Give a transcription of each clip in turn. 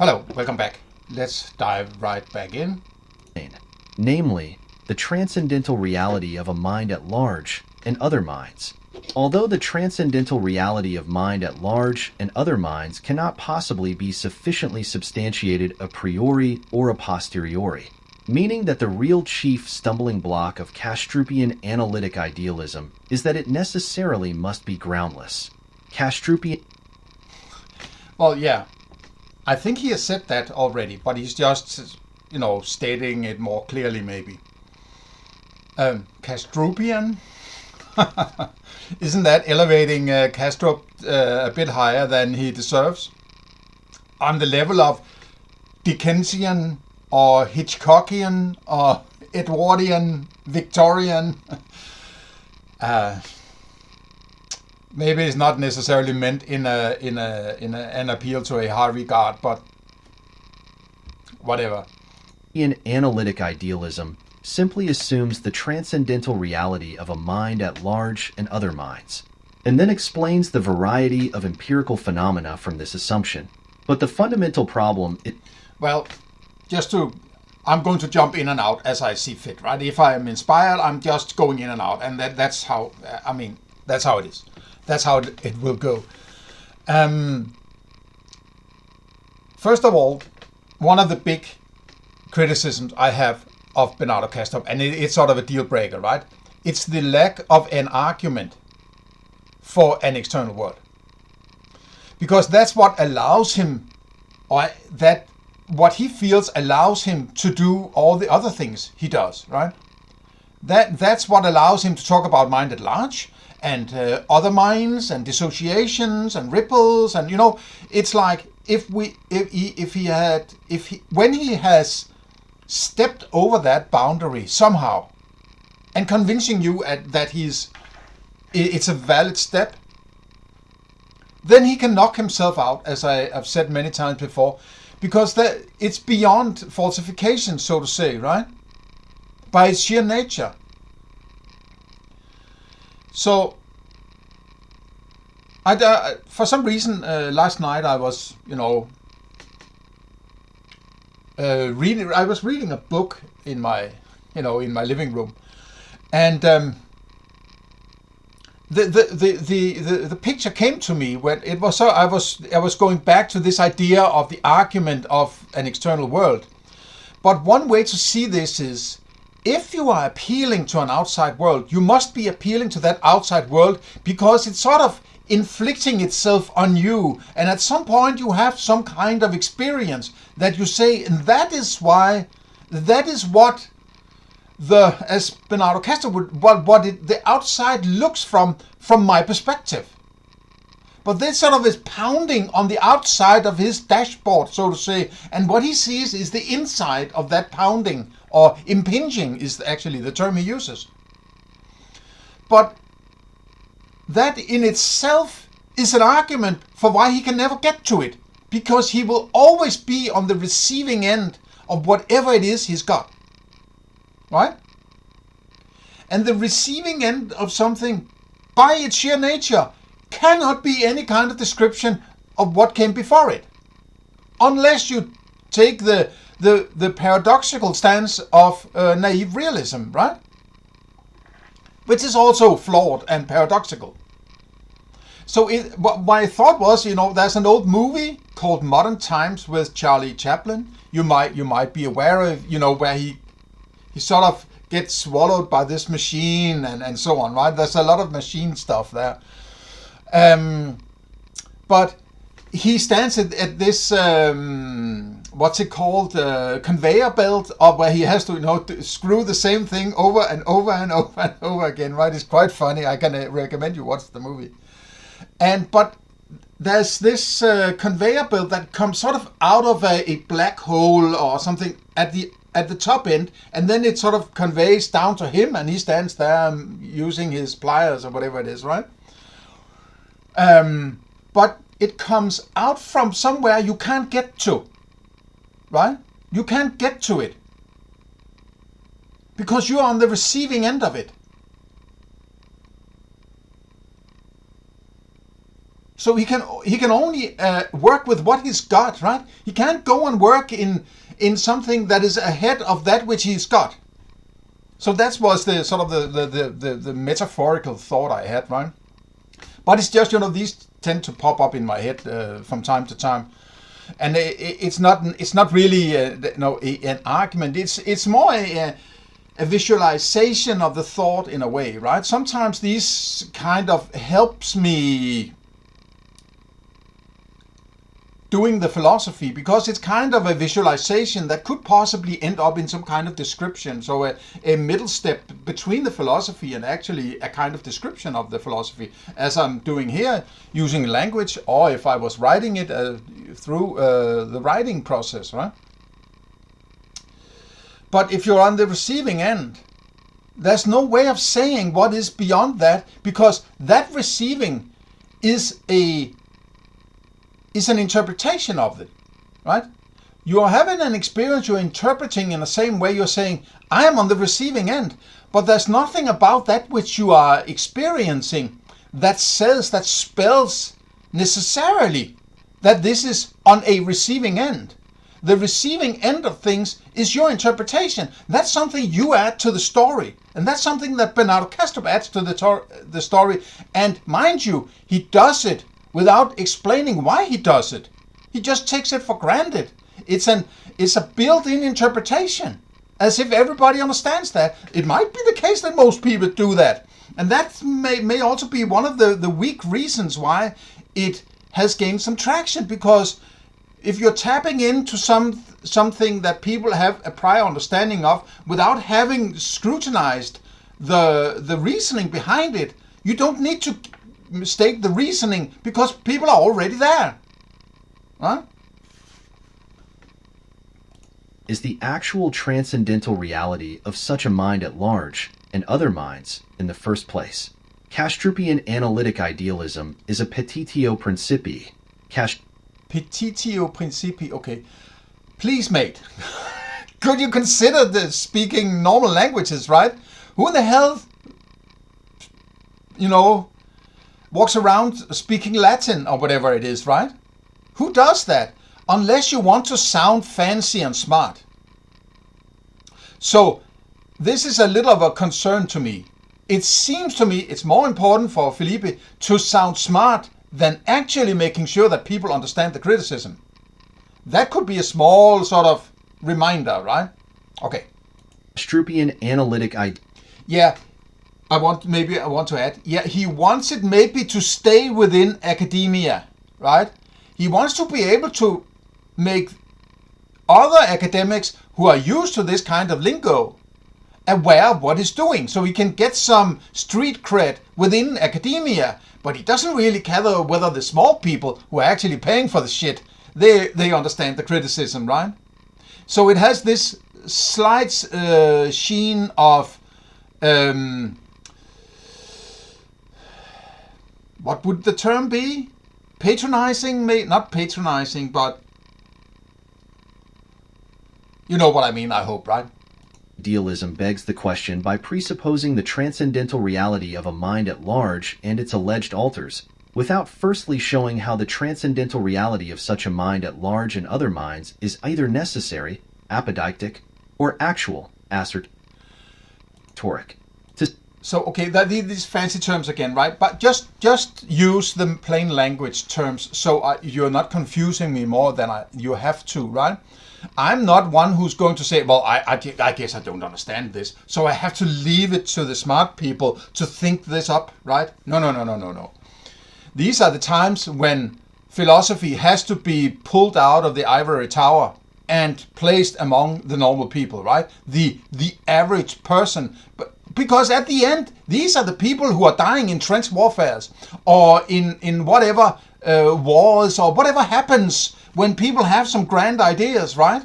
Hello, welcome back. Let's dive right back in. Namely, the transcendental reality of a mind at large and other minds. Although the transcendental reality of mind at large and other minds cannot possibly be sufficiently substantiated a priori or a posteriori, meaning that the real chief stumbling block of Kastrupian analytic idealism is that it necessarily must be groundless. Kastrupian... Well, yeah, I think he has said that already, but he's just, stating it more clearly maybe. Kastrupian? Isn't that elevating Kastrup a bit higher than he deserves? On the level of Dickensian or Hitchcockian or Edwardian, Victorian. Maybe it's not necessarily meant in an appeal to a high regard, but whatever. In analytic idealism simply assumes the transcendental reality of a mind at large and other minds, and then explains the variety of empirical phenomena from this assumption. But the fundamental problem is... Well, I'm going to jump in and out as I see fit, right? If I am inspired, I'm just going in and out, and that's how it is. That's how it will go. First of all, one of the big criticisms I have of Bernardo Kastrup, and it's sort of a deal breaker, right? It's the lack of an argument for an external world. Because that's what allows him, or that what he feels allows him to do all the other things he does, right? That's what allows him to talk about mind at large, and other minds and dissociations and ripples, and it's like when he has stepped over that boundary somehow and convincing you that it's a valid step, then he can knock himself out, as I've said many times before, because it's beyond falsification, so to say, right? By its sheer nature. So, for some reason, last night I was, reading. I was reading a book in my living room, and the picture came to me when it was. So I was going back to this idea of the argument of an external world. But one way to see this is, if you are appealing to an outside world, you must be appealing to that outside world because it's sort of inflicting itself on you. And at some point you have some kind of experience that you say, and that is what as Bernardo Kastrup would, the outside looks from my perspective. But this sort of is pounding on the outside of his dashboard, so to say, and what he sees is the inside of that pounding, or impinging is actually the term he uses. But that in itself is an argument for why he can never get to it, because he will always be on the receiving end of whatever it is he's got. Right? And the receiving end of something, by its sheer nature, cannot be any kind of description of what came before it, unless you take the paradoxical stance of naive realism, right? Which is also flawed and paradoxical. So my thought was, there's an old movie called Modern Times with Charlie Chaplin. You might be aware of, where he sort of gets swallowed by this machine and so on, right? There's a lot of machine stuff there. But he stands at this, what's it called, conveyor belt, where he has to screw the same thing over and over and over and over again, right? It's quite funny. I can recommend you watch the movie. But there's this conveyor belt that comes sort of out of a black hole or something at the top end, and then it sort of conveys down to him, and he stands there using his pliers or whatever it is, right? But it comes out from somewhere you can't get to, right? You can't get to it because you're on the receiving end of it. So he can only work with what he's got, right? He can't go and work in something that is ahead of that which he's got. So that was the sort of the metaphorical thought I had, right? But it's just, these tend to pop up in my head from time to time, and it's not really an argument. It's more a visualization of the thought in a way, right? Sometimes these kind of helps me doing the philosophy, because it's kind of a visualization that could possibly end up in some kind of description. So a middle step between the philosophy and actually a kind of description of the philosophy, as I'm doing here, using language, or if I was writing it through the writing process, right? But if you're on the receiving end, there's no way of saying what is beyond that, because that receiving is an interpretation of it, right? You are having an experience, you're interpreting in the same way. You're saying, I am on the receiving end, but there's nothing about that which you are experiencing that spells necessarily that this is on a receiving end. The receiving end of things is your interpretation. That's something you add to the story. And that's something that Bernardo Kastrup adds to the story. And mind you, he does it without explaining why he does it. He just takes it for granted. It's a built-in interpretation, as if everybody understands that. It might be the case that most people do that. And that may also be one of the weak reasons why it has gained some traction, because if you're tapping into something that people have a prior understanding of without having scrutinized the reasoning behind it, you don't need to state the reasoning, because people are already there. Huh? Is the actual transcendental reality of such a mind at large and other minds in the first place. Kastrupian analytic idealism is a petitio principii. Petitio principii, okay. Please, mate, could you consider this speaking normal languages, right? Who the hell, walks around speaking Latin or whatever it is, right? Who does that? Unless you want to sound fancy and smart. So, this is a little of a concern to me. It seems to me it's more important for Felipe to sound smart than actually making sure that people understand the criticism. That could be a small sort of reminder, right? Okay. Kastrupian analytic Yeah, I want to add. Yeah, he wants it maybe to stay within academia, right? He wants to be able to make other academics who are used to this kind of lingo aware of what he's doing, so he can get some street cred within academia. But he doesn't really care whether the small people who are actually paying for the shit, they understand the criticism, right? So it has this slight sheen of what would the term be? Patronizing? Not patronizing, but you know what I mean, I hope, right? Idealism begs the question by presupposing the transcendental reality of a mind at large and its alleged alters, without firstly showing how the transcendental reality of such a mind at large and other minds is either necessary, apodeictic, or actual, assertoric. So, okay, these fancy terms again, right? But just use the plain language terms, so you're not confusing me more than you have to, right? I'm not one who's going to say, well, I guess I don't understand this, so I have to leave it to the smart people to think this up, right? No. These are the times when philosophy has to be pulled out of the ivory tower and placed among the normal people, right? The average person. Because at the end, these are the people who are dying in trench warfares, or in whatever wars, or whatever happens when people have some grand ideas, right?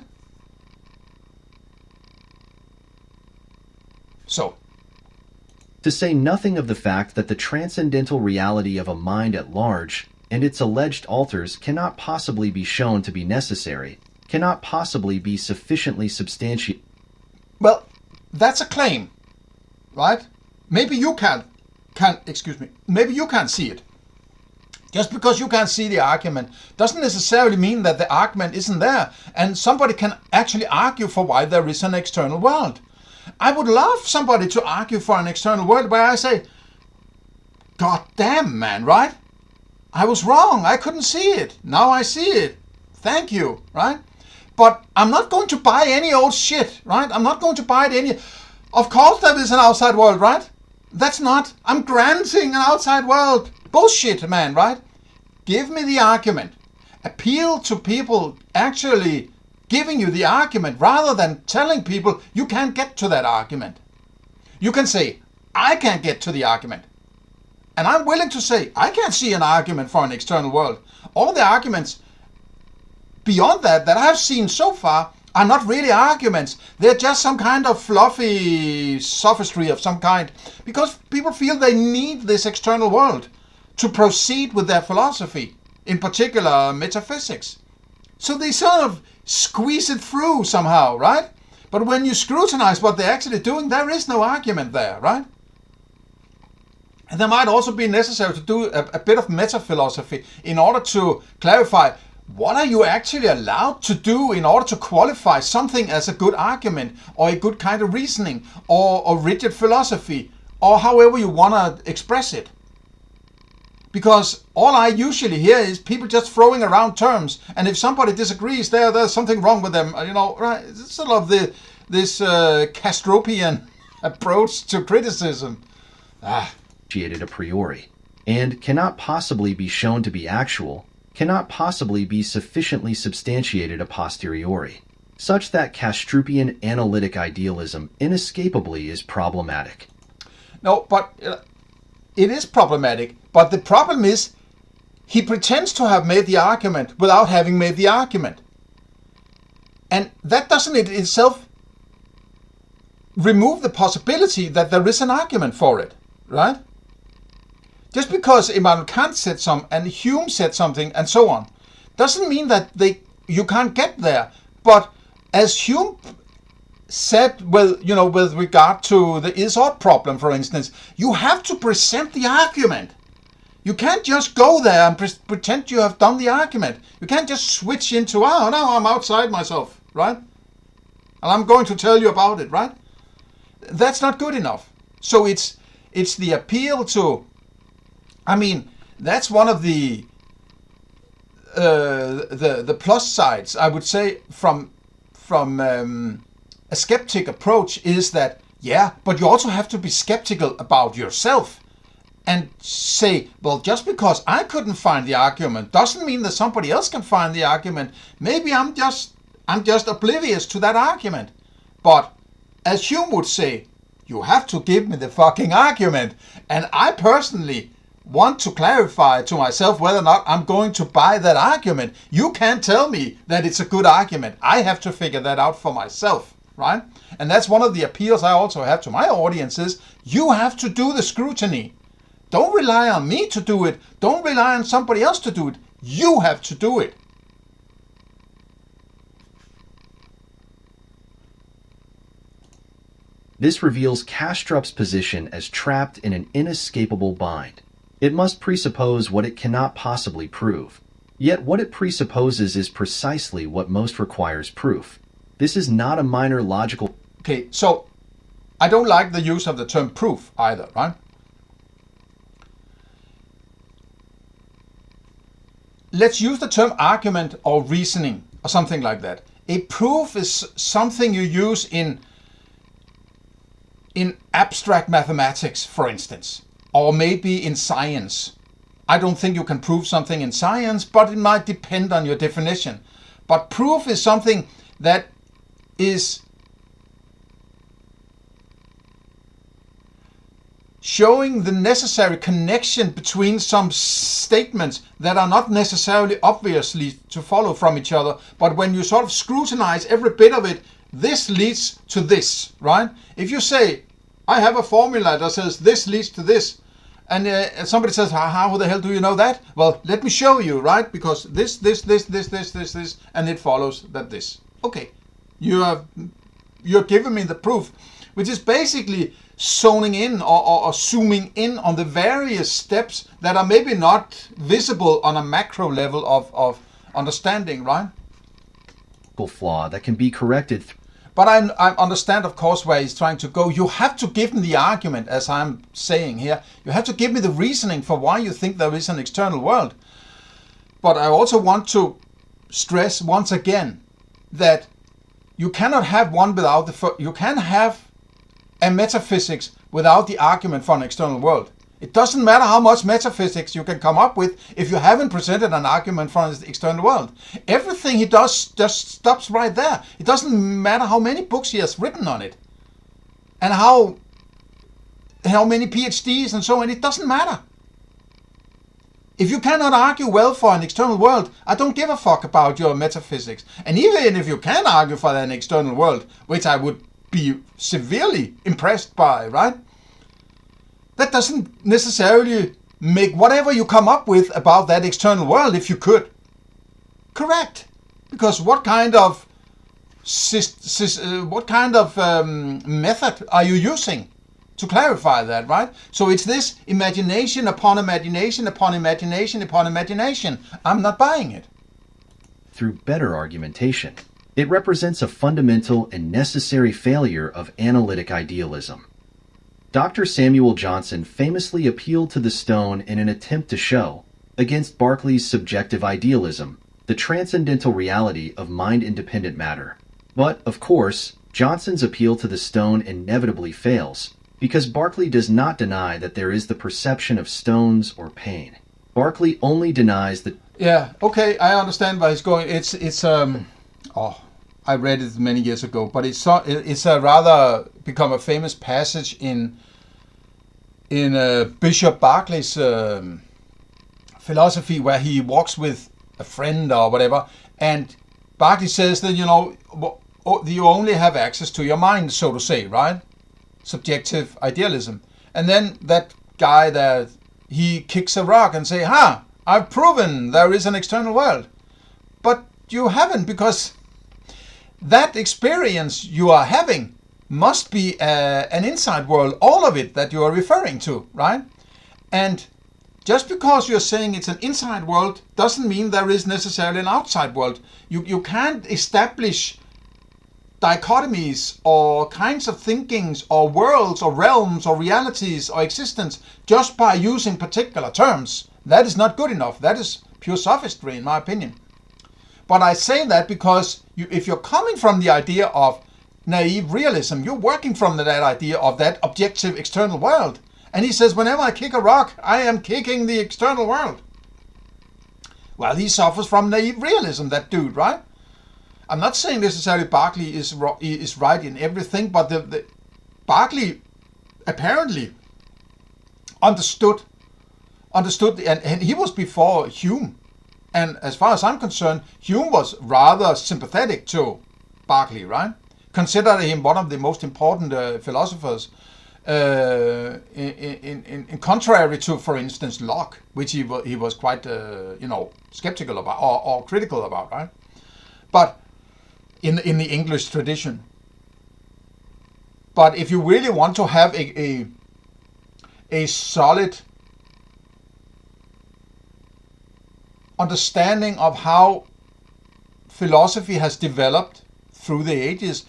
So, to say nothing of the fact that the transcendental reality of a mind at large and its alleged alters cannot possibly be shown to be necessary, cannot possibly be sufficiently substantiated. Well, that's a claim, right? Maybe you can't see it. Just because you can't see the argument doesn't necessarily mean that the argument isn't there, and somebody can actually argue for why there is an external world. I would love somebody to argue for an external world where I say, God damn, man, right? I was wrong. I couldn't see it. Now I see it. Thank you, right? But I'm not going to buy any old shit, right? I'm not going to buy any. Of course there is an outside world, right? That's not. I'm granting an outside world. Bullshit, man, right? Give me the argument. Appeal to people actually giving you the argument rather than telling people you can't get to that argument. You can say, I can't get to the argument. And I'm willing to say, I can't see an argument for an external world. All the arguments beyond that I've seen so far are not really arguments. They're just some kind of fluffy sophistry of some kind. Because people feel they need this external world to proceed with their philosophy, in particular metaphysics. So they sort of squeeze it through somehow, right? But when you scrutinize what they're actually doing, there is no argument there, right? And there might also be necessary to do a bit of metaphilosophy in order to clarify what are you actually allowed to do in order to qualify something as a good argument or a good kind of reasoning or rigid philosophy or however you want to express it. Because all I usually hear is people just throwing around terms, and if somebody disagrees, there's something wrong with them. You know, right? It's sort of this Kastrupian approach to criticism. A priori, and cannot possibly be shown to be actual, cannot possibly be sufficiently substantiated a posteriori, such that Kastrupian analytic idealism inescapably is problematic. No, but it is problematic. But the problem is, he pretends to have made the argument without having made the argument. And that doesn't in itself remove the possibility that there is an argument for it, right? Just because Immanuel Kant said something and Hume said something and so on, doesn't mean that you can't get there. But as Hume said, with regard to the is-ought problem, for instance, you have to present the argument. You can't just go there and pretend you have done the argument. You can't just switch into, oh, no, I'm outside myself, right? And I'm going to tell you about it, right? That's not good enough. So it's the appeal to, I mean, that's one of the plus sides, I would say, from a skeptic approach is that, yeah, but you also have to be skeptical about yourself. And say, well, just because I couldn't find the argument doesn't mean that somebody else can find the argument. Maybe I'm just oblivious to that argument. But as Hume would say, you have to give me the fucking argument. And I personally want to clarify to myself whether or not I'm going to buy that argument. You can't tell me that it's a good argument. I have to figure that out for myself, right? And that's one of the appeals I also have to my audiences. You have to do the scrutiny. Don't rely on me to do it. Don't rely on somebody else to do it. You have to do it. This reveals Kastrup's position as trapped in an inescapable bind. It must presuppose what it cannot possibly prove. Yet what it presupposes is precisely what most requires proof. This is not a minor logical... Okay, so I don't like the use of the term proof either, right? Let's use the term argument or reasoning or something like that. A proof is something you use in abstract mathematics, for instance, or maybe in science. I don't think you can prove something in science, but it might depend on your definition. But proof is something that is showing the necessary connection between some statements that are not necessarily obviously to follow from each other, but when you sort of scrutinize every bit of it, this leads to this, right? If you say, I have a formula that says this leads to this, and somebody says, how the hell do you know that? Well, let me show you, right? Because this, and it follows that this. Okay, you're giving me the proof. which is basically zoning in or zooming in on the various steps that are maybe not visible on a macro level of understanding, right? Flaw that can be corrected. But I understand, of course, where he's trying to go. You have to give me the argument, as I'm saying here. You have to give me the reasoning for why you think there is an external world. But I also want to stress once again that you cannot have one without you can have a metaphysics without the argument for an external world. It doesn't matter how much metaphysics you can come up with if you haven't presented an argument for an external world. Everything he does just stops right there. It doesn't matter how many books he has written on it and how many PhDs and so on. It doesn't matter. If you cannot argue well for an external world, I don't give a fuck about your metaphysics. And even if you can argue for an external world, which I would be severely impressed by, right? That doesn't necessarily make whatever you come up with about that external world, if you could, correct. Because what kind of method are you using to clarify that, right? So it's this imagination upon imagination upon imagination upon imagination. I'm not buying it. Through better argumentation, it represents a fundamental and necessary failure of analytic idealism. Dr. Samuel Johnson famously appealed to the stone in an attempt to show, against Berkeley's subjective idealism, the transcendental reality of mind-independent matter. But, of course, Johnson's appeal to the stone inevitably fails, because Berkeley does not deny that there is the perception of stones or pain. Berkeley only denies that... Yeah, okay, I understand where he's going. I read it many years ago, but it's a rather become a famous passage in Bishop Berkeley's philosophy, where he walks with a friend or whatever, and Berkeley says that, you only have access to your mind, so to say, right? Subjective idealism. And then that guy there, he kicks a rock and say, I've proven there is an external world. But you haven't, because that experience you are having must be an inside world, all of it that you are referring to, right? And just because you're saying it's an inside world doesn't mean there is necessarily an outside world. You can't establish dichotomies or kinds of thinkings or worlds or realms or realities or existence just by using particular terms. That is not good enough. That is pure sophistry, in my opinion. But I say that because if you're coming from the idea of naive realism, you're working from that idea of that objective external world. And he says, whenever I kick a rock, I am kicking the external world. Well, he suffers from naive realism, that dude, right? I'm not saying necessarily Berkeley is right in everything, but the Berkeley apparently understood, and he was before Hume. And as far as I'm concerned, Hume was rather sympathetic to Berkeley, right? Consider him one of the most important philosophers, in contrary to, for instance, Locke, which he was quite, skeptical about or critical about, right? But in the English tradition. But if you really want to have a solid understanding of how philosophy has developed through the ages,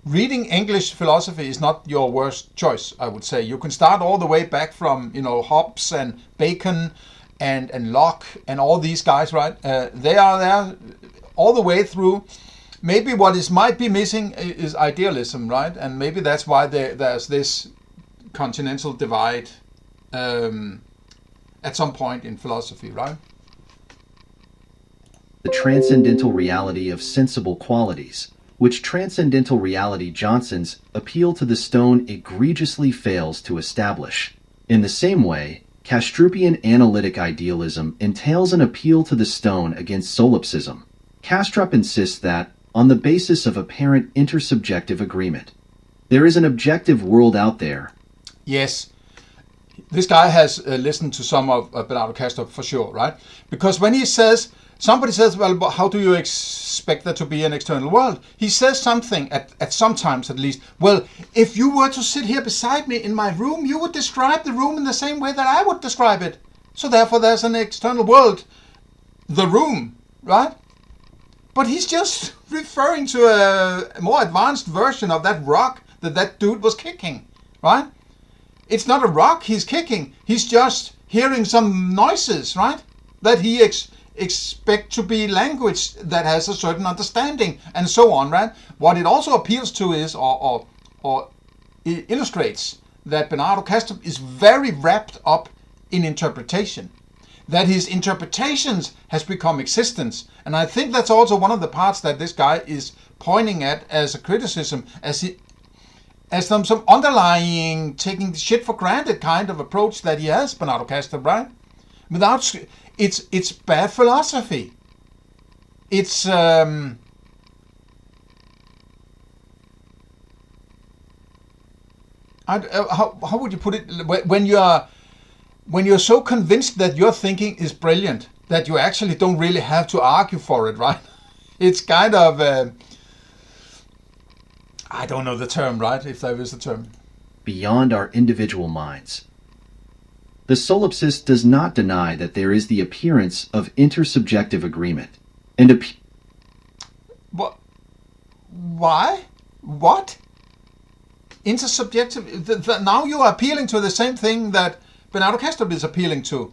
reading English philosophy is not your worst choice, I would say. You can start all the way back from, Hobbes and Bacon and Locke and all these guys, right? They are there all the way through. Maybe what might be missing is idealism, right? And maybe that's why there's this continental divide at some point in philosophy, right? The transcendental reality of sensible qualities, which transcendental reality Johnson's appeal to the stone egregiously fails to establish. In the same way, Kastrupian analytic idealism entails an appeal to the stone against solipsism. Kastrup insists that, on the basis of apparent intersubjective agreement, there is an objective world out there. Yes. This guy has listened to some of Bernardo Kastrup for sure, right? Because when he says, somebody says, well, how do you expect there to be an external world. He says something, at some times at least, well, if you were to sit here beside me in my room, you would describe the room in the same way that I would describe it. So therefore there's an external world, the room, right? But he's just referring to a more advanced version of that rock that dude was kicking, right? It's not a rock he's kicking. He's just hearing some noises, right? That he expect to be language that has a certain understanding and so on, right? What it also appeals to is, or it illustrates, that Bernardo Kastrup is very wrapped up in interpretation. That his interpretations has become existence. And I think that's also one of the parts that this guy is pointing at as a criticism, as some underlying taking shit for granted kind of approach that he has, Bernardo Kastrup, right? It's bad philosophy. It's how would you put it, when you're so convinced that your thinking is brilliant that you actually don't really have to argue for it, right? It's kind of I don't know the term, right? If there is a term. Beyond our individual minds. The solipsist does not deny that there is the appearance of intersubjective agreement. And what? Why? What? Intersubjective? Now you are appealing to the same thing that Bernardo Kastrup is appealing to.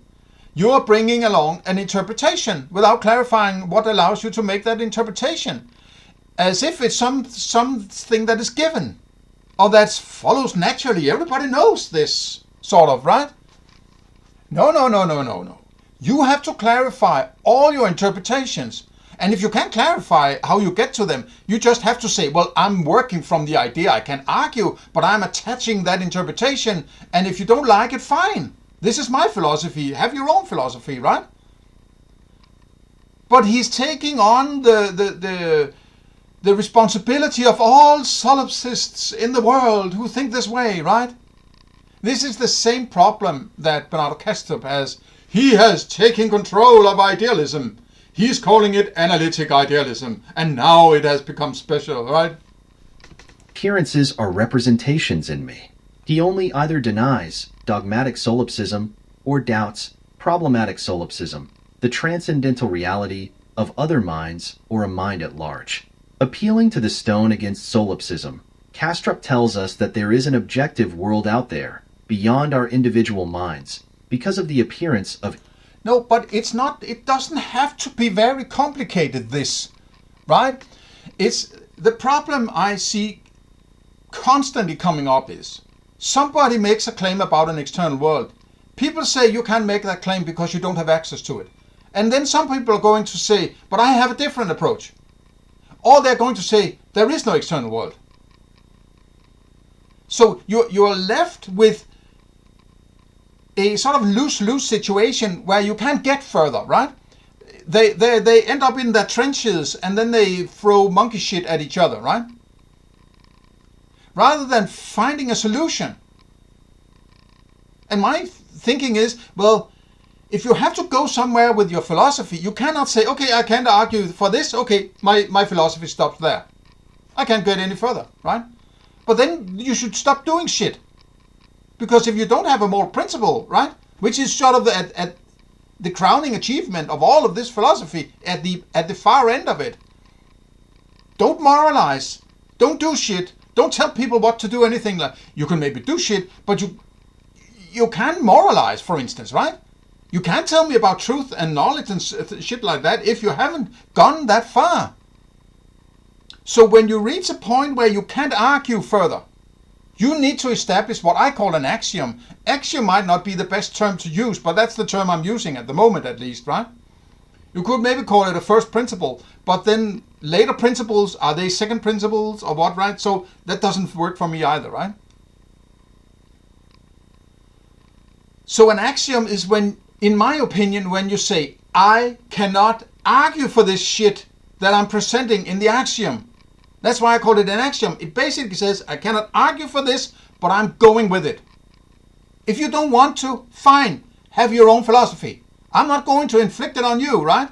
You are bringing along an interpretation without clarifying what allows you to make that interpretation. As if it's something that is given. Or that follows naturally. Everybody knows this, sort of, right? No. You have to clarify all your interpretations. And if you can't clarify how you get to them, you just have to say, well, I'm working from the idea. I can argue, but I'm attaching that interpretation. And if you don't like it, fine. This is my philosophy. Have your own philosophy, right? But he's taking on the responsibility of all solipsists in the world who think this way, right? This is the same problem that Bernardo Kastrup has. He has taken control of idealism. He's calling it analytic idealism, and now it has become special, right? Appearances are representations in me. He only either denies dogmatic solipsism or doubts problematic solipsism, the transcendental reality of other minds or a mind at large. Appealing to the stone against solipsism, Kastrup tells us that there is an objective world out there, beyond our individual minds, because of the appearance of... No, but it's not, it doesn't have to be very complicated, this, right? It's, the problem I see constantly coming up is, somebody makes a claim about an external world. People say you can't make that claim because you don't have access to it. And then some people are going to say, but I have a different approach. Or they're going to say, there is no external world. So you're left with a sort of lose-lose situation where you can't get further, right? They end up in their trenches and then they throw monkey shit at each other, right? Rather than finding a solution. And my thinking is, well, if you have to go somewhere with your philosophy, you cannot say, okay, I can't argue for this, okay, my philosophy stops there. I can't get any further, right? But then you should stop doing shit. Because if you don't have a moral principle, right, which is sort of at the crowning achievement of all of this philosophy, at the far end of it, don't moralize, don't do shit, don't tell people what to do, anything like. You can maybe do shit, but you can't moralize, for instance, right? You can't tell me about truth and knowledge and shit like that if you haven't gone that far. So when you reach a point where you can't argue further, you need to establish what I call an axiom. Axiom might not be the best term to use, but that's the term I'm using at the moment at least, right? You could maybe call it a first principle, but then later principles, are they second principles or what, right? So that doesn't work for me either, right? So an axiom is when, in my opinion, when you say, I cannot argue for this shit that I'm presenting in the axiom. That's why I call it an axiom. It basically says, I cannot argue for this, but I'm going with it. If you don't want to, fine, have your own philosophy. I'm not going to inflict it on you, right?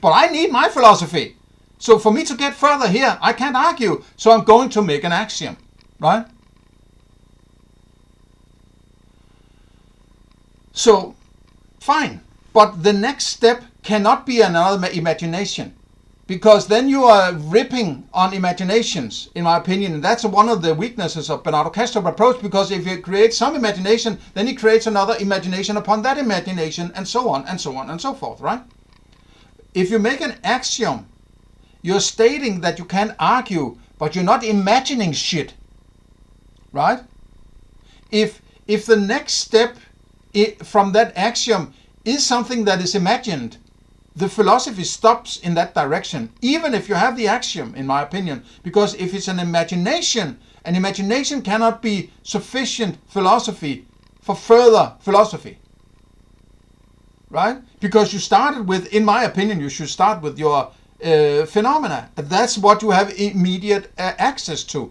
But I need my philosophy. So for me to get further here, I can't argue, so I'm going to make an axiom, right? So, fine. But the next step cannot be another imagination, because then you are ripping on imaginations, in my opinion. And that's one of the weaknesses of Bernardo Kastrup approach, because if you create some imagination, then he creates another imagination upon that imagination, and so on, and so on, and so forth, right? If you make an axiom, you're stating that you can argue, but you're not imagining shit, right? If the next step from that axiom is something that is imagined, the philosophy stops in that direction, even if you have the axiom, in my opinion. Because if it's an imagination cannot be sufficient philosophy for further philosophy, right? Because you started with, in my opinion, you should start with your phenomena. That's what you have immediate access to.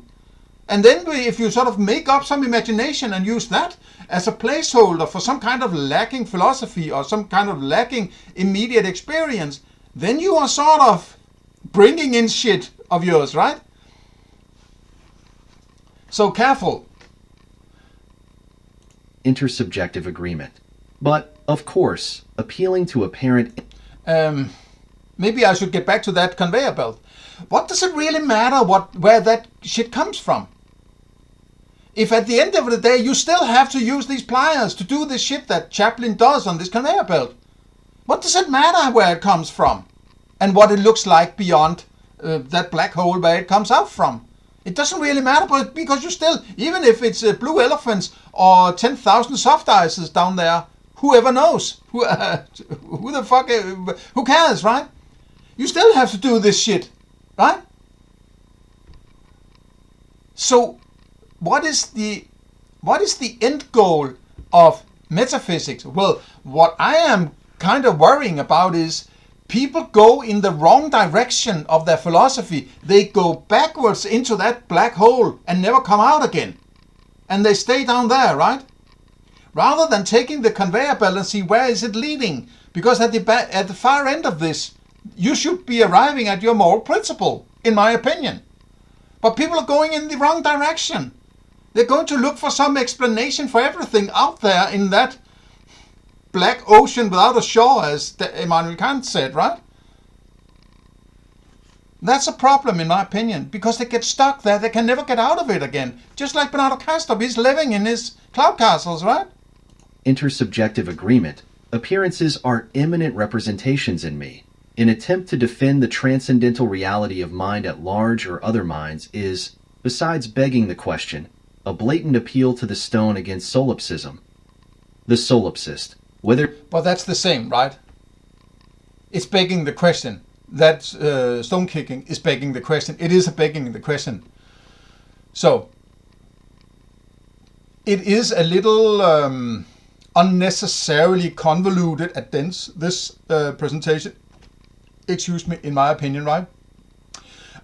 And then if you sort of make up some imagination and use that as a placeholder for some kind of lacking philosophy or some kind of lacking immediate experience, then you are sort of bringing in shit of yours, right? So careful. Intersubjective agreement. But, of course, appealing to apparent... Maybe I should get back to that conveyor belt. What does it really matter where that shit comes from? If at the end of the day you still have to use these pliers to do the shit that Chaplin does on this conveyor belt, what does it matter where it comes from? And what it looks like beyond that black hole where it comes out from? It doesn't really matter, but because you still, even if it's blue elephants or 10,000 soft ices down there, whoever knows? Who the fuck, who cares, right? You still have to do this shit, right? So, what is the end goal of metaphysics? Well, what I am kind of worrying about is people go in the wrong direction of their philosophy. They go backwards into that black hole and never come out again. And they stay down there, right? Rather than taking the conveyor belt and see where is it leading. Because at the far end of this, you should be arriving at your moral principle, in my opinion. But people are going in the wrong direction. They're going to look for some explanation for everything out there in that black ocean without a shore, as Immanuel Kant said, right? That's a problem, in my opinion, because they get stuck there. They can never get out of it again. Just like Bernardo Kastrup, he's living in his cloud castles, right? Intersubjective agreement. Appearances are immanent representations in me. An attempt to defend the transcendental reality of mind at large or other minds is, besides begging the question, a blatant appeal to the stone against solipsism. The solipsist, whether... But that's the same, right? It's begging the question. That stone kicking is begging the question. It is a begging the question. So, it is a little unnecessarily convoluted and dense, this presentation. Excuse me, in my opinion, right?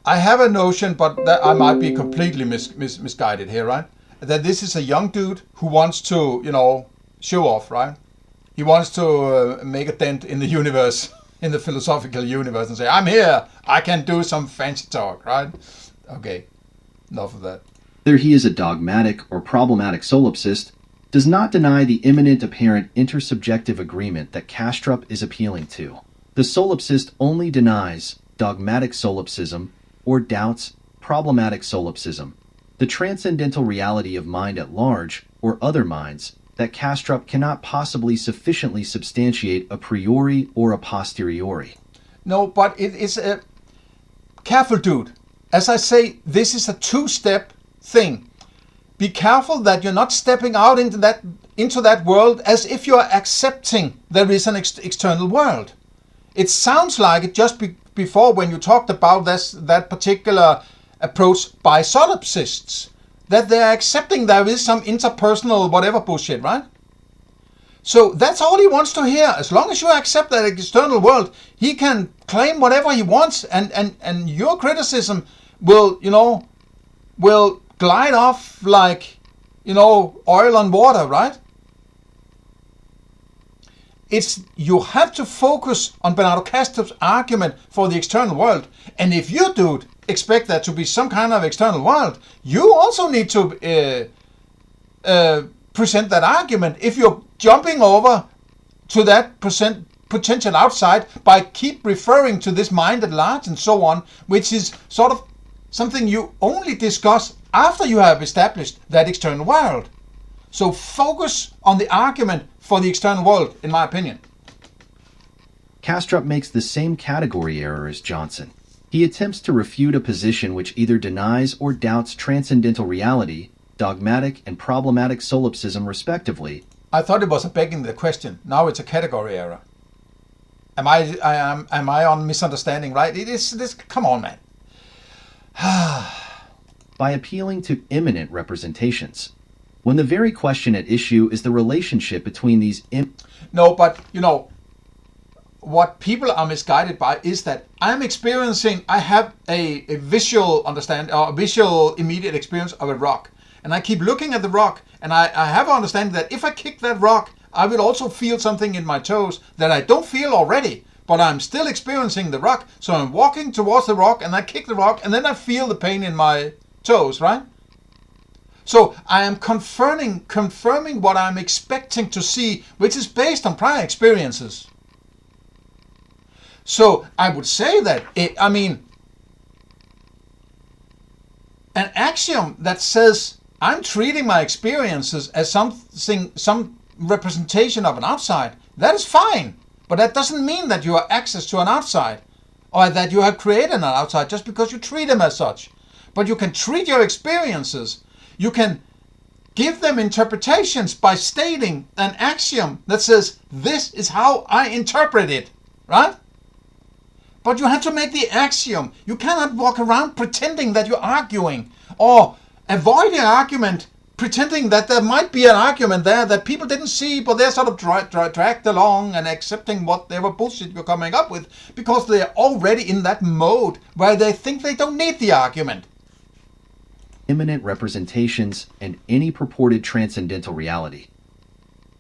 I have a notion, but that I might be completely misguided here, right? That this is a young dude who wants to, show off, right? He wants to make a dent in the universe, in the philosophical universe, and say, I'm here, I can do some fancy talk, right? Okay, enough of that. Whether he is a dogmatic or problematic solipsist, does not deny the imminent apparent intersubjective agreement that Kastrup is appealing to. The solipsist only denies dogmatic solipsism or doubts problematic solipsism, the transcendental reality of mind at large or other minds that Kastrup cannot possibly sufficiently substantiate a priori or a posteriori. No, but it is a... Careful, dude. As I say, this is a two-step thing. Be careful that you're not stepping out into that world as if you're accepting there is an external world. It sounds like it just before when you talked about that particular approach by solipsists, that they're accepting there is some interpersonal whatever bullshit, right? So that's all he wants to hear. As long as you accept that external world, he can claim whatever he wants, and your criticism will glide off like, oil on water, right? you have to focus on Bernardo Kastrup's argument for the external world. And if you, dude, expect there to be some kind of external world, you also need to present that argument. If you're jumping over to that potential outside by keep referring to this mind at large and so on, which is sort of something you only discuss after you have established that external world. So focus on the argument for the external world, in my opinion. Kastrup makes the same category error as Johnson. He attempts to refute a position which either denies or doubts transcendental reality, dogmatic and problematic solipsism respectively. I thought it was a begging the question. Now it's a category error. Am I on misunderstanding, right? It is this. Come on, man. By appealing to immanent representations, when the very question at issue is the relationship between these No, but what people are misguided by is that I have a visual understanding, or a visual immediate experience of a rock. And I keep looking at the rock, and I have an understanding that if I kick that rock, I will also feel something in my toes that I don't feel already, but I'm still experiencing the rock. So I'm walking towards the rock, and I kick the rock, and then I feel the pain in my toes, right? So I am confirming what I'm expecting to see, which is based on prior experiences. So I would say that, an axiom that says I'm treating my experiences as some representation of an outside, that is fine. But that doesn't mean that you have access to an outside, or that you have created an outside just because you treat them as such. But you can treat your experiences. You can give them interpretations by stating an axiom that says, this is how I interpret it, right? But you have to make the axiom. You cannot walk around pretending that you're arguing, or avoid the argument pretending that there might be an argument there that people didn't see, but they're sort of dragged along and accepting whatever bullshit you're coming up with because they're already in that mode where they think they don't need the argument. Immanent representations and any purported transcendental reality.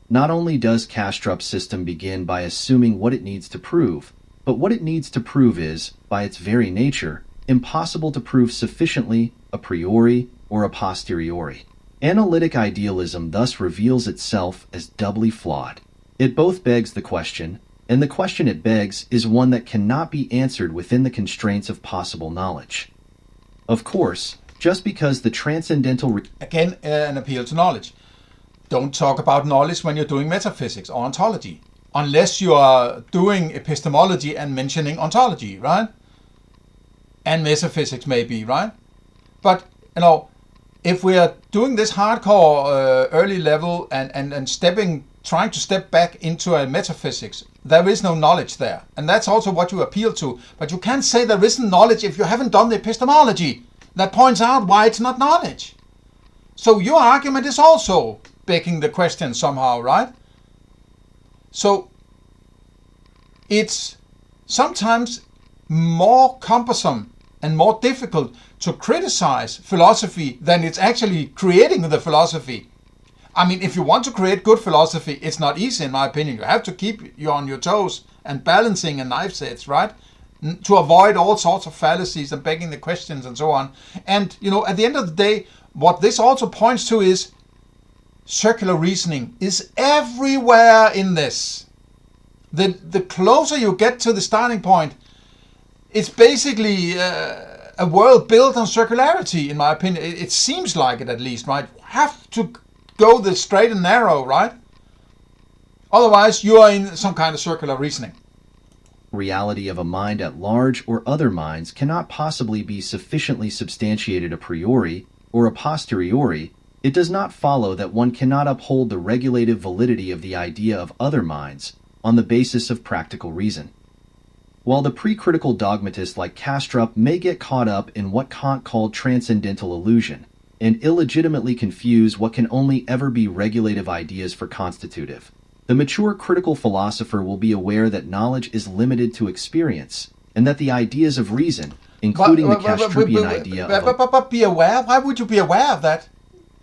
Not only does Kastrup's system begin by assuming what it needs to prove, but what it needs to prove is, by its very nature, impossible to prove sufficiently, a priori or a posteriori. Analytic idealism thus reveals itself as doubly flawed. It both begs the question, and the question it begs is one that cannot be answered within the constraints of possible knowledge. Of course, just because the transcendental... Again, an appeal to knowledge. Don't talk about knowledge when you're doing metaphysics or ontology, unless you are doing epistemology and mentioning ontology, right? And metaphysics maybe, right? But, if we are doing this hardcore early level and trying to step back into a metaphysics, there is no knowledge there. And that's also what you appeal to. But you can't say there isn't knowledge if you haven't done the epistemology that points out why it's not knowledge. So your argument is also begging the question somehow, right? So it's sometimes more cumbersome and more difficult to criticize philosophy than it's actually creating the philosophy. If you want to create good philosophy, it's not easy in my opinion. You have to keep you on your toes and balancing a knife edge, right? To avoid all sorts of fallacies and begging the questions and so on. And, at the end of the day, what this also points to is circular reasoning is everywhere in this. The closer you get to the starting point, it's basically a world built on circularity, in my opinion. It seems like it, at least, right? You have to go the straight and narrow, right? Otherwise, you are in some kind of circular reasoning. Reality of a mind at large or other minds cannot possibly be sufficiently substantiated a priori or a posteriori. It does not follow that one cannot uphold the regulative validity of the idea of other minds on the basis of practical reason. While the pre-critical dogmatist like Kastrup may get caught up in what Kant called transcendental illusion, and illegitimately confuse what can only ever be regulative ideas for constitutive, the mature critical philosopher will be aware that knowledge is limited to experience, and that the ideas of reason, including the Kastrupian idea of... But be aware? Why would you be aware of that?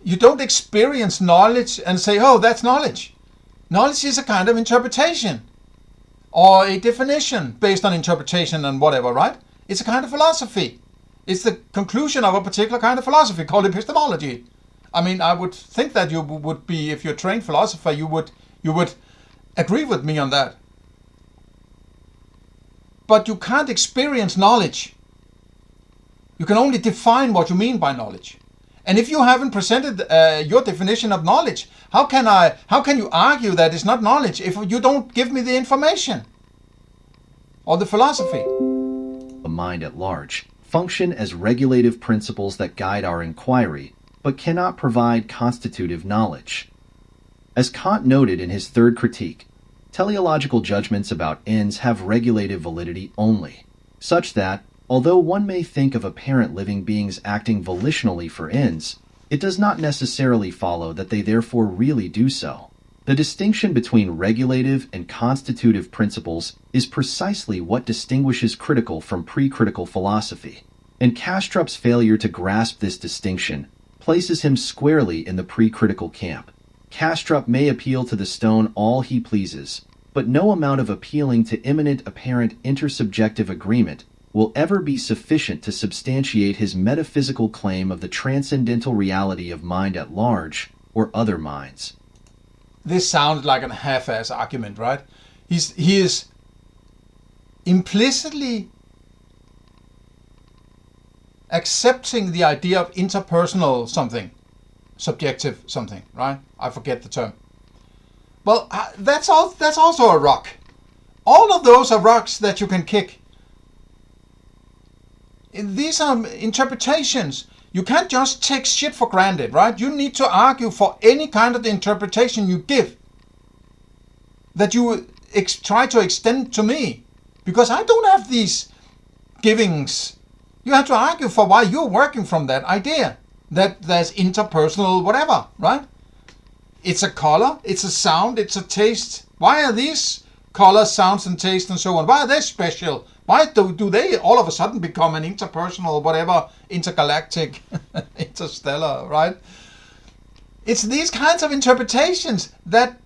You don't experience knowledge and say, oh, that's knowledge. Knowledge is a kind of interpretation, or a definition based on interpretation and whatever, right? It's a kind of philosophy. It's the conclusion of a particular kind of philosophy called epistemology. I mean, I would think that you would be, if you're a trained philosopher, you would agree with me on that. But you can't experience knowledge. You can only define what you mean by knowledge. And if you haven't presented your definition of knowledge, how can you argue that it's not knowledge if you don't give me the information or the philosophy? A mind at large function as regulative principles that guide our inquiry, but cannot provide constitutive knowledge. As Kant noted in his third critique, teleological judgments about ends have regulative validity only, such that, although one may think of apparent living beings acting volitionally for ends, it does not necessarily follow that they therefore really do so. The distinction between regulative and constitutive principles is precisely what distinguishes critical from pre-critical philosophy, and Kastrup's failure to grasp this distinction places him squarely in the pre-critical camp. Kastrup may appeal to the stone all he pleases, but no amount of appealing to imminent apparent intersubjective agreement will ever be sufficient to substantiate his metaphysical claim of the transcendental reality of mind at large or other minds. This sounds like a half-ass argument, right? He is implicitly accepting the idea of interpersonal something, subjective something, right? I forget the term. Well, that's also a rock. All of those are rocks that you can kick. These are interpretations. You can't just take shit for granted, right? You need to argue for any kind of interpretation you give that you try to extend to me, because I don't have these givings. You have to argue for why you're working from that idea that there's interpersonal whatever, right? It's a color, it's a sound, it's a taste. Why are these colors, sounds, and taste and so on? Why are they special? Why do they all of a sudden become an interpersonal, whatever, intergalactic, interstellar, right? It's these kinds of interpretations that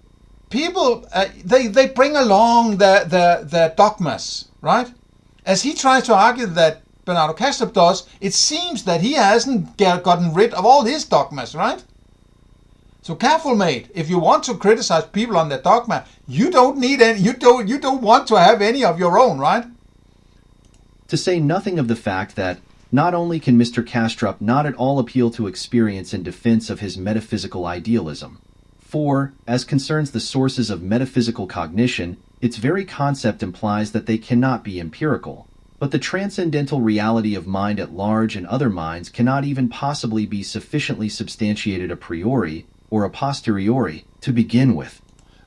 people, they bring along their dogmas, right? As he tries to argue that Bernardo Kastrup does, it seems that he hasn't gotten rid of all his dogmas, right? So careful, mate. If you want to criticize people on their dogma, you don't need any. You don't want to have any of your own, right? To say nothing of the fact that not only can Mr. Kastrup not at all appeal to experience in defense of his metaphysical idealism, for, as concerns the sources of metaphysical cognition, its very concept implies that they cannot be empirical, but the transcendental reality of mind at large and other minds cannot even possibly be sufficiently substantiated a priori or a posteriori to begin with.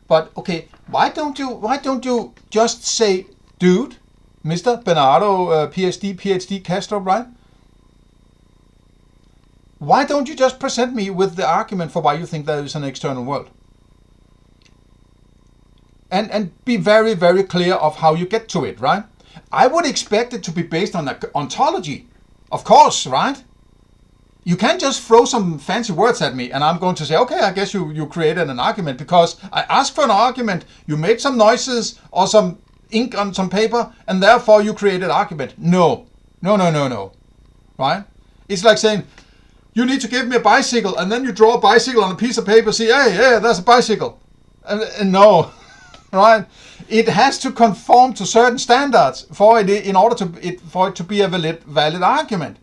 But okay, why don't you just say, dude, Mr. Bernardo, PhD Kastrup, right? Why don't you just present me with the argument for why you think there is an external world? And be very, very clear of how you get to it, right? I would expect it to be based on ontology, of course, right? You can't just throw some fancy words at me and I'm going to say, okay, I guess you created an argument because I asked for an argument, you made some noises or some ink on some paper, and therefore you created argument. No, right? It's like saying, you need to give me a bicycle, and then you draw a bicycle on a piece of paper, say, hey, yeah, that's a bicycle. And no, right? It has to conform to certain standards for it in order for it to be a valid argument.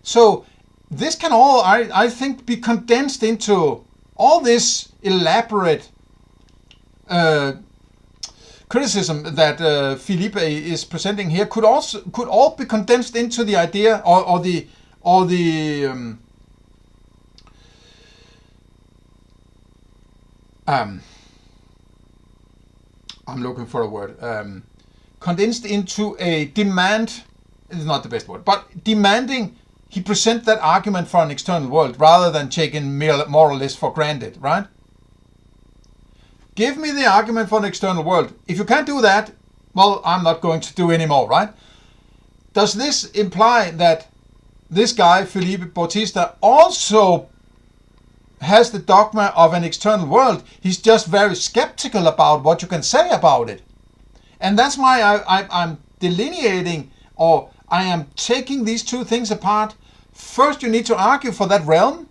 So this can all, I think, be condensed into all this elaborate criticism that Felipe is presenting here could all be condensed into the idea or the I'm looking for a word. Condensed into a demand, is not the best word, but demanding he present that argument for an external world rather than taking more or less for granted, right? Give me the argument for an external world. If you can't do that, well, I'm not going to do any more, right? Does this imply that this guy, Felipe Bautista, also has the dogma of an external world. He's just very skeptical about what you can say about it. And that's why I'm delineating, or I am taking these two things apart. First, you need to argue for that realm.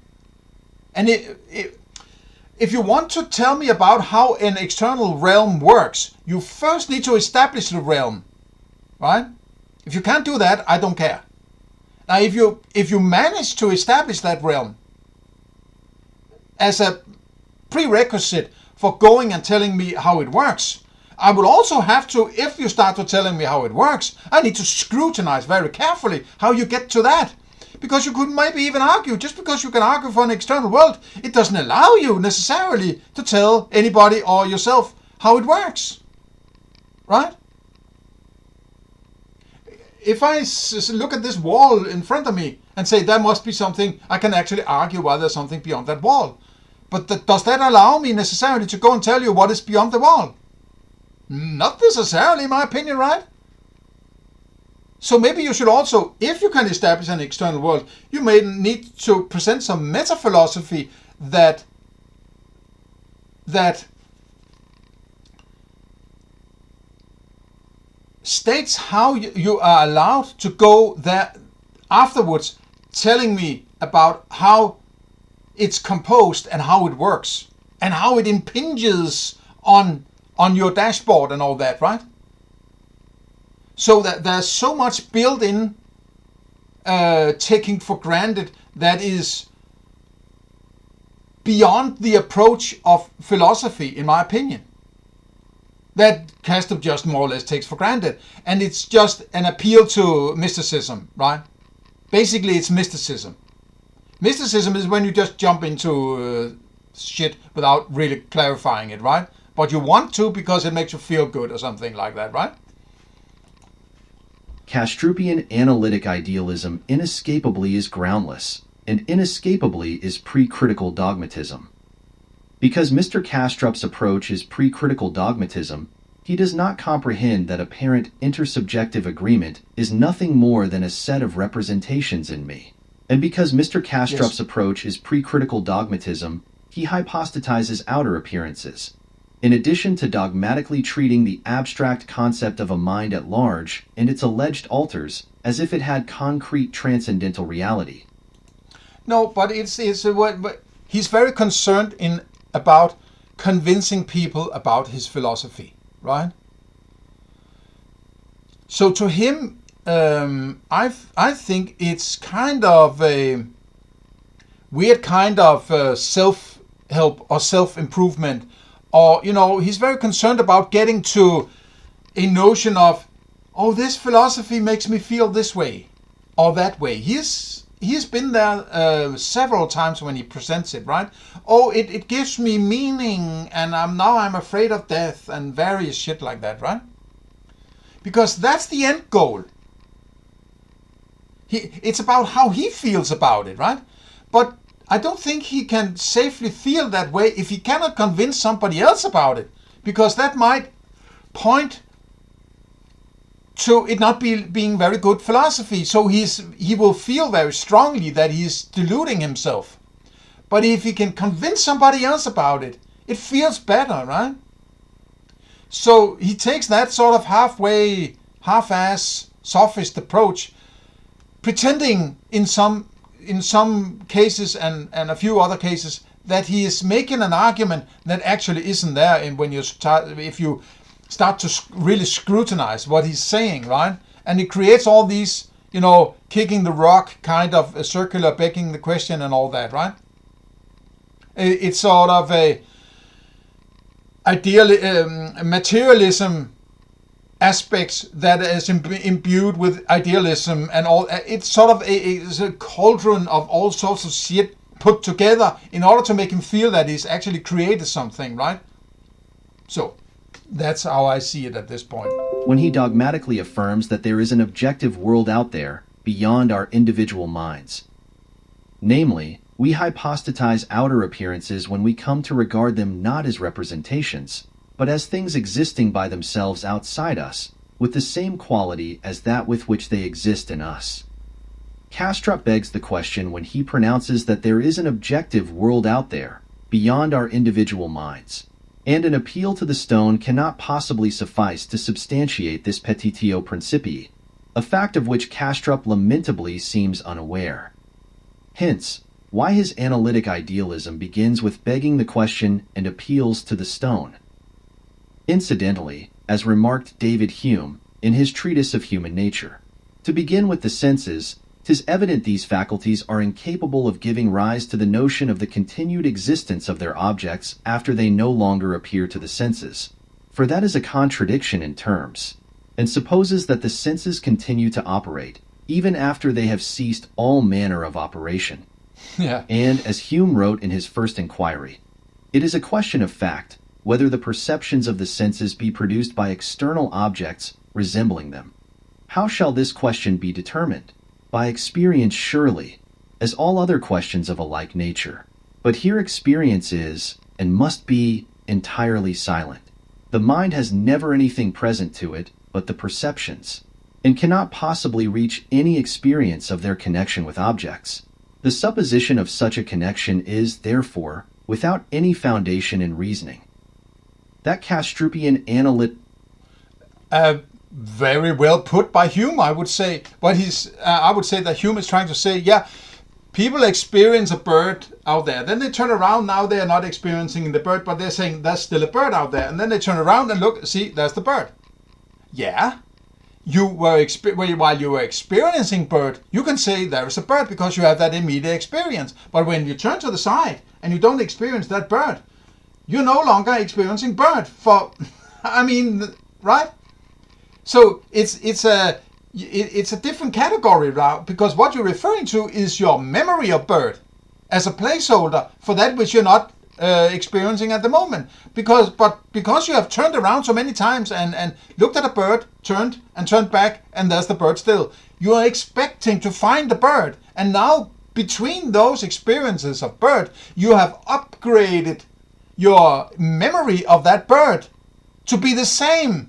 And if you want to tell me about how an external realm works, you first need to establish the realm, right? If you can't do that, I don't care. Now, if you manage to establish that realm as a prerequisite for going and telling me how it works, I will also have to, if you start to telling me how it works, I need to scrutinize very carefully how you get to that. Because you could maybe even argue, just because you can argue for an external world, it doesn't allow you necessarily to tell anybody or yourself how it works. Right? If I look at this wall in front of me and say there must be something, I can actually argue why there's something beyond that wall. But does that allow me necessarily to go and tell you what is beyond the wall? Not necessarily, in my opinion, right? So maybe you should also, if you can establish an external world, you may need to present some metaphilosophy that states how you are allowed to go there afterwards, telling me about how it's composed and how it works and how it impinges on your dashboard and all that, right? So that there's so much built in taking for granted that is beyond the approach of philosophy, in my opinion, that Kastrup just more or less takes for granted. And it's just an appeal to mysticism, right? Basically, it's mysticism. Mysticism is when you just jump into shit without really clarifying it, right? But you want to because it makes you feel good or something like that, right? Kastrupian analytic idealism inescapably is groundless, and inescapably is pre-critical dogmatism. Because Mr. Kastrup's approach is pre-critical dogmatism, he does not comprehend that apparent intersubjective agreement is nothing more than a set of representations in me. And because Mr. Kastrup's approach is pre-critical dogmatism, he hypostatizes outer appearances. In addition to dogmatically treating the abstract concept of a mind at large and its alleged alters as if it had concrete transcendental reality. No, but he's very concerned about convincing people about his philosophy, right? So to him, I think it's kind of a weird kind of self-help or self-improvement. Or, he's very concerned about getting to a notion of, oh, this philosophy makes me feel this way or that way. He's been there several times when he presents it, right? Oh, it gives me meaning, and I'm afraid of death and various shit like that, right? Because that's the end goal. It's about how he feels about it, right? But I don't think he can safely feel that way if he cannot convince somebody else about it, because that might point to it not being very good philosophy. So he will feel very strongly that he's deluding himself. But if he can convince somebody else about it, it feels better, right? So he takes that sort of halfway, half-ass, sophist approach, pretending in some cases and a few other cases that he is making an argument that actually isn't there. And if you start to really scrutinize what he's saying, right? And it creates all these, kicking the rock kind of a circular, begging the question and all that, right? It's sort of a materialism aspects that is imbued with idealism and all. It's sort of a cauldron of all sorts of shit put together in order to make him feel that he's actually created something, right? So that's how I see it at this point. When he dogmatically affirms that there is an objective world out there beyond our individual minds. Namely, we hypostatize outer appearances when we come to regard them not as representations, but as things existing by themselves outside us, with the same quality as that with which they exist in us. Kastrup begs the question when he pronounces that there is an objective world out there, beyond our individual minds, and an appeal to the stone cannot possibly suffice to substantiate this petitio principii, a fact of which Kastrup lamentably seems unaware. Hence, why his analytic idealism begins with begging the question and appeals to the stone. Incidentally, as remarked David Hume in his treatise of human nature, to begin with the senses, 'tis evident these faculties are incapable of giving rise to the notion of the continued existence of their objects after they no longer appear to the senses, for that is a contradiction in terms, and supposes that the senses continue to operate, even after they have ceased all manner of operation. Yeah. And, as Hume wrote in his first inquiry, it is a question of fact whether the perceptions of the senses be produced by external objects resembling them. How shall this question be determined? By experience surely, as all other questions of a like nature. But here experience is, and must be, entirely silent. The mind has never anything present to it but the perceptions, and cannot possibly reach any experience of their connection with objects. The supposition of such a connection is, therefore, without any foundation in reasoning. That Kastrupian analytic Very well put by Hume, I would say. But I would say that Hume is trying to say, yeah, people experience a bird out there. Then they turn around, now they are not experiencing the bird, but they're saying there's still a bird out there. And then they turn around and look, see, there's the bird. Yeah, while you were experiencing bird, you can say there is a bird because you have that immediate experience. But when you turn to the side and you don't experience that bird, you're no longer experiencing bird. Right? So it's a different category now, because what you're referring to is your memory of bird as a placeholder for that which you're not experiencing at the moment. Because you have turned around so many times and looked at a bird, turned back, and there's the bird still. You are expecting to find the bird, and now between those experiences of bird, you have upgraded your memory of that bird to be the same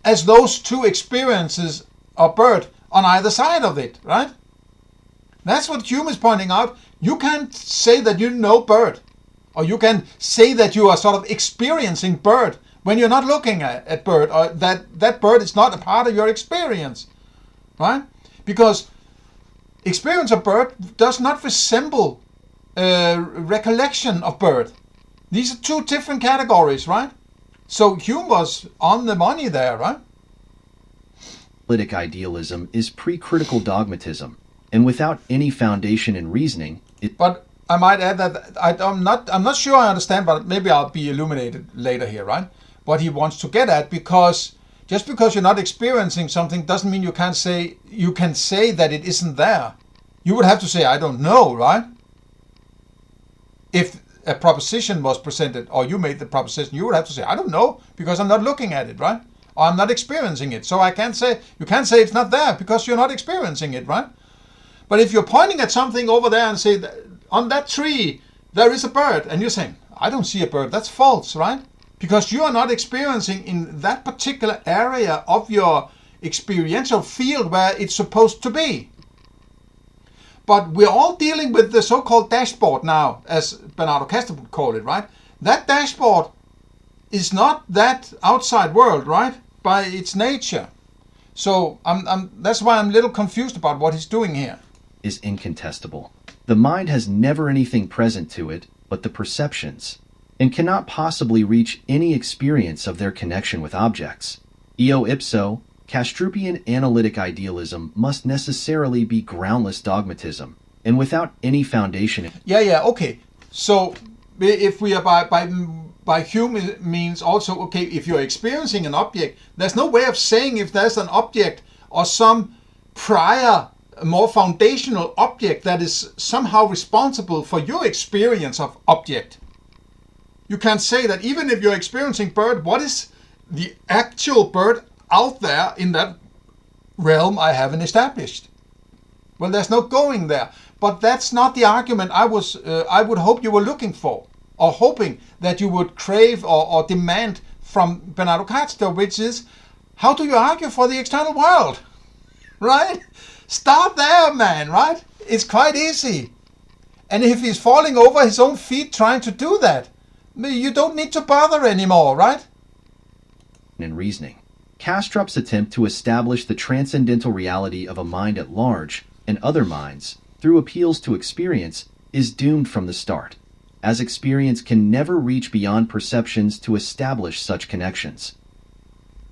as those two experiences of bird on either side of it, right? That's what Hume is pointing out. You can't say that you know bird, or you can say that you are sort of experiencing bird when you're not looking at bird, or that bird is not a part of your experience, right? Because experience of bird does not resemble recollection of bird. These are two different categories, right? So Hume was on the money there, right? Analytic idealism is pre-critical dogmatism, and without any foundation in reasoning, But I might add that I'm not sure I understand, but maybe I'll be illuminated later here, right? What he wants to get at, because just because you're not experiencing something doesn't mean you can say that it isn't there. You would have to say, I don't know, right? If a proposition was presented, or you made the proposition, you would have to say, I don't know, because I'm not looking at it, right? Or I'm not experiencing it. So you can't say it's not there because you're not experiencing it, right? But if you're pointing at something over there and say, on that tree, there is a bird, and you're saying, I don't see a bird, that's false, right? Because you are not experiencing in that particular area of your experiential field where it's supposed to be. But we're all dealing with the so-called dashboard now, as Bernardo Kastrup would call it, right? That dashboard is not that outside world, right? By its nature. So that's why I'm a little confused about what he's doing here. Is incontestable. The mind has never anything present to it but the perceptions, and cannot possibly reach any experience of their connection with objects. Eo ipso, Kastrupian analytic idealism must necessarily be groundless dogmatism, and without any foundation. Yeah, okay. So if we are by Hume, it means also, okay, if you're experiencing an object, there's no way of saying if there's an object or some prior, more foundational object that is somehow responsible for your experience of object. You can't say that even if you're experiencing bird, what is the actual bird out there in that realm I haven't established? Well, there's no going there. But that's not the argument I would hope you were looking for, or hoping that you would crave or demand from Bernardo Kastrup, which is, how do you argue for the external world? Right? Start there, man, right? It's quite easy. And if he's falling over his own feet trying to do that, you don't need to bother anymore, right? In reasoning, Kastrup's attempt to establish the transcendental reality of a mind at large and other minds through appeals to experience is doomed from the start, as experience can never reach beyond perceptions to establish such connections.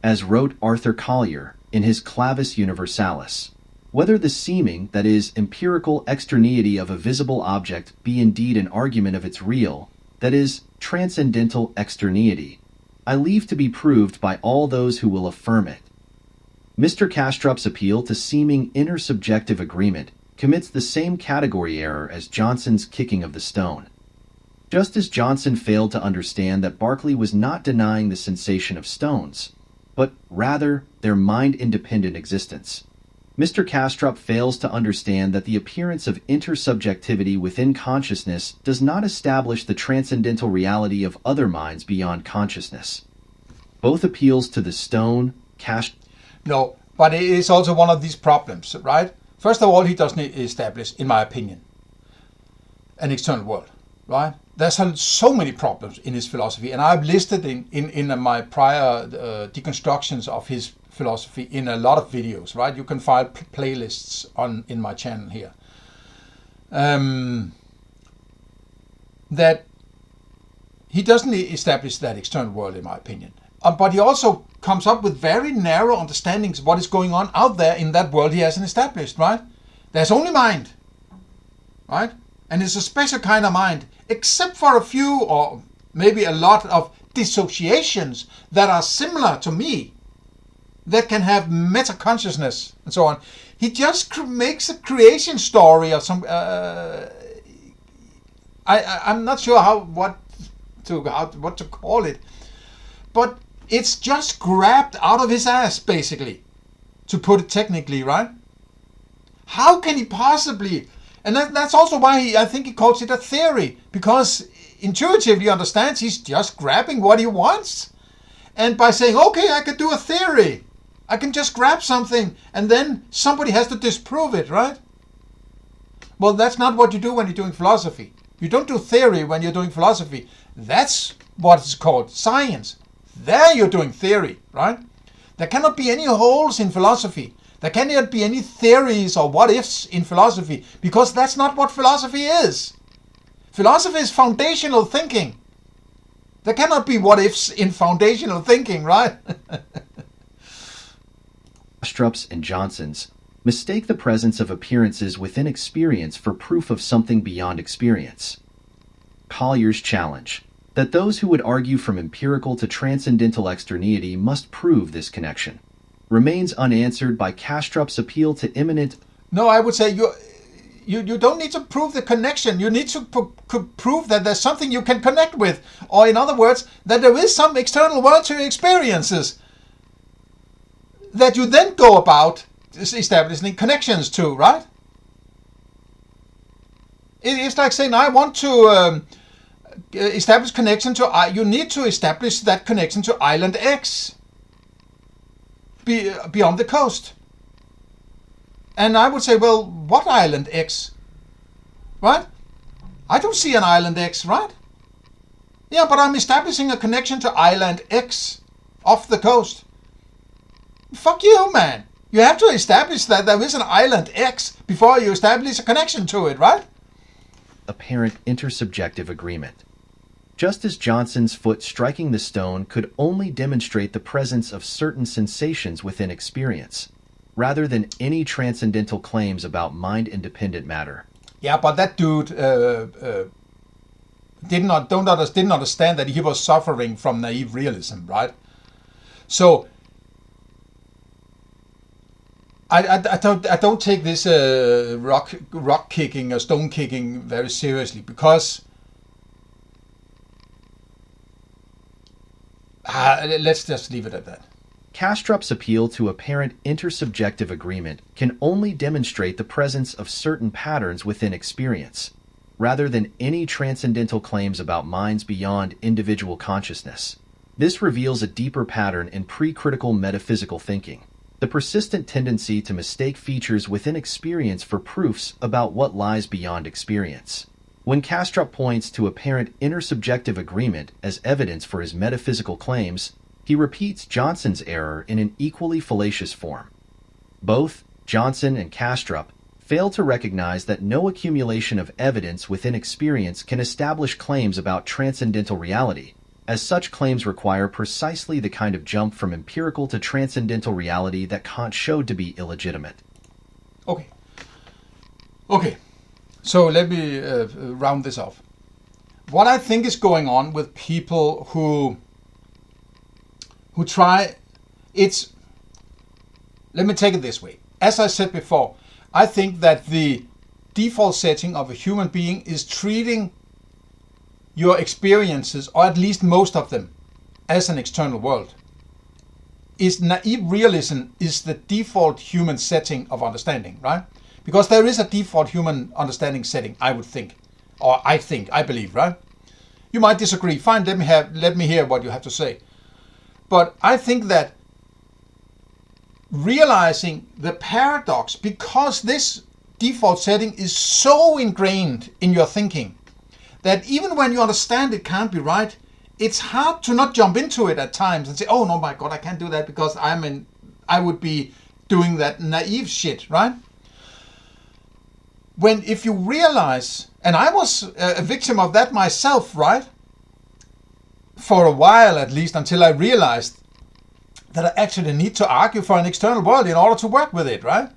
As wrote Arthur Collier in his Clavis Universalis, whether the seeming, that is, empirical extraneity of a visible object be indeed an argument of its real, that is, transcendental extraneity, I leave to be proved by all those who will affirm it. Mr. Kastrup's appeal to seeming intersubjective agreement commits the same category error as Johnson's kicking of the stone. Just as Johnson failed to understand that Berkeley was not denying the sensation of stones, but rather their mind-independent existence, Mr. Kastrup fails to understand that the appearance of intersubjectivity within consciousness does not establish the transcendental reality of other minds beyond consciousness. Both appeals to the stone, No, but it is also one of these problems, right? First of all, he doesn't establish, in my opinion, an external world, right? There's so many problems in his philosophy, and I've listed in my prior deconstructions of his philosophy in a lot of videos, right? You can find playlists in my channel here. That he doesn't establish that external world, in my opinion. But he also comes up with very narrow understandings of what is going on out there in that world he hasn't established, right? There's only mind, right? And it's a special kind of mind, except for a few or maybe a lot of dissociations that are similar to me, that can have meta-consciousness and so on. He just makes a creation story or some... I'm not sure what to call it, but it's just grabbed out of his ass, basically, to put it technically, right? How can he possibly... And that's also why I think he calls it a theory, because intuitively understands he's just grabbing what he wants. And by saying, okay, I could do a theory, I can just grab something, and then somebody has to disprove it, right? Well, that's not what you do when you're doing philosophy. You don't do theory when you're doing philosophy. That's what's called science. There you're doing theory, right? There cannot be any holes in philosophy. There cannot be any theories or what-ifs in philosophy, because that's not what philosophy is. Philosophy is foundational thinking. There cannot be what-ifs in foundational thinking, right? Kastrup's and Johnson's mistake the presence of appearances within experience for proof of something beyond experience. Collier's challenge, that those who would argue from empirical to transcendental extraneity must prove this connection, remains unanswered by Kastrup's appeal to immanent... No, I would say you don't need to prove the connection. You need to prove that there's something you can connect with. Or in other words, that there is some external world to your experiences that you then go about establishing connections to, right? It's like saying, I want to establish connection to... You need to establish that connection to island X beyond the coast. And I would say, well, what island X? Right? I don't see an island X, right? Yeah, but I'm establishing a connection to island X off the coast. Fuck you, man. You have to establish that there is an island X before you establish a connection to it, right? Apparent intersubjective agreement. Just as Johnson's foot striking the stone could only demonstrate the presence of certain sensations within experience, rather than any transcendental claims about mind-independent matter. Yeah, but that dude didn't understand that he was suffering from naive realism, right? So I don't take this rock kicking or stone kicking very seriously, because let's just leave it at that. Kastrup's appeal to apparent intersubjective agreement can only demonstrate the presence of certain patterns within experience, rather than any transcendental claims about minds beyond individual consciousness. This reveals a deeper pattern in pre-critical metaphysical thinking. The the persistent tendency to mistake features within experience for proofs about what lies beyond experience. When Kastrup points to apparent intersubjective agreement as evidence for his metaphysical claims, he repeats Johnson's error in an equally fallacious form. Both Johnson and Kastrup fail to recognize that no accumulation of evidence within experience can establish claims about transcendental reality, as such claims require precisely the kind of jump from empirical to transcendental reality that Kant showed to be illegitimate. Okay. So let me round this off. What I think is going on with people who try, let me take it this way. As I said before, I think that the default setting of a human being is treating your experiences, or at least most of them, as an external world. Naive realism is the default human setting of understanding, right? Because there is a default human understanding setting, I would think. Or I believe, right? You might disagree. Fine, let me hear what you have to say. But I think that realizing the paradox, because this default setting is so ingrained in your thinking, that even when you understand it can't be right, it's hard to not jump into it at times and say, oh no, my God, I can't do that because I would be doing that naive shit, right? If you realize, and I was a victim of that myself, right? For a while at least, until I realized that I actually need to argue for an external world in order to work with it, right?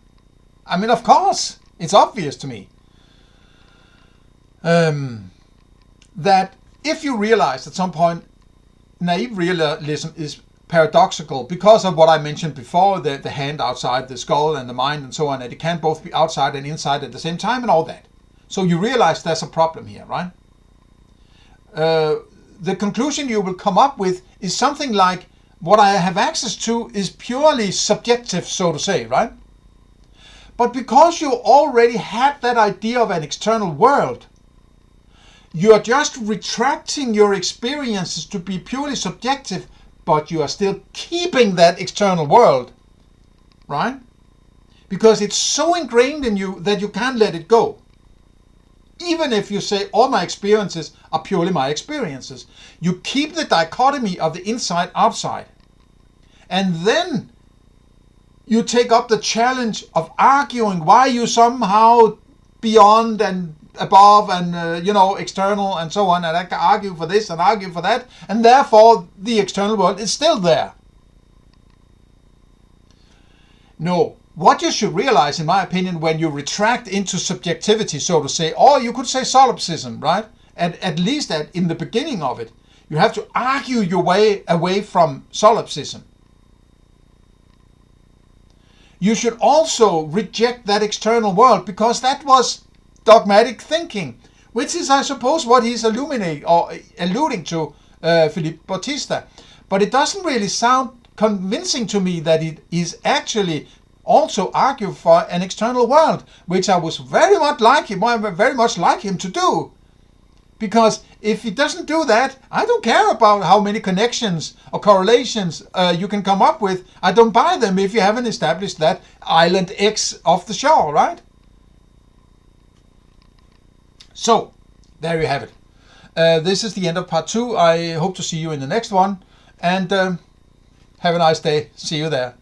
I mean, of course, it's obvious to me. That if you realize at some point naive realism is paradoxical because of what I mentioned before, the hand outside the skull and the mind and so on, and it can't both be outside and inside at the same time and all that. So you realize there's a problem here, right? The conclusion you will come up with is something like, what I have access to is purely subjective, so to say, right? But because you already had that idea of an external world, you are just retracting your experiences to be purely subjective, but you are still keeping that external world, right? Because it's so ingrained in you that you can't let it go. Even if you say all my experiences are purely my experiences, you keep the dichotomy of the inside-outside. And then you take up the challenge of arguing why you somehow beyond and above and, external and so on, and I can argue for this and argue for that, and therefore the external world is still there. No. What you should realize, in my opinion, when you retract into subjectivity, so to say, or you could say solipsism, right? And at least in the beginning of it, you have to argue your way away from solipsism. You should also reject that external world, because that was dogmatic thinking, which is, I suppose, what he's alluding to, Felipe Bautista. But it doesn't really sound convincing to me that it is actually also argue for an external world, which I was very much like him to do. Because if he doesn't do that, I don't care about how many connections or correlations you can come up with. I don't buy them if you haven't established that island X off the shore, right? So, there you have it. This is the end of part 2. I hope to see you in the next one. And have a nice day. See you there.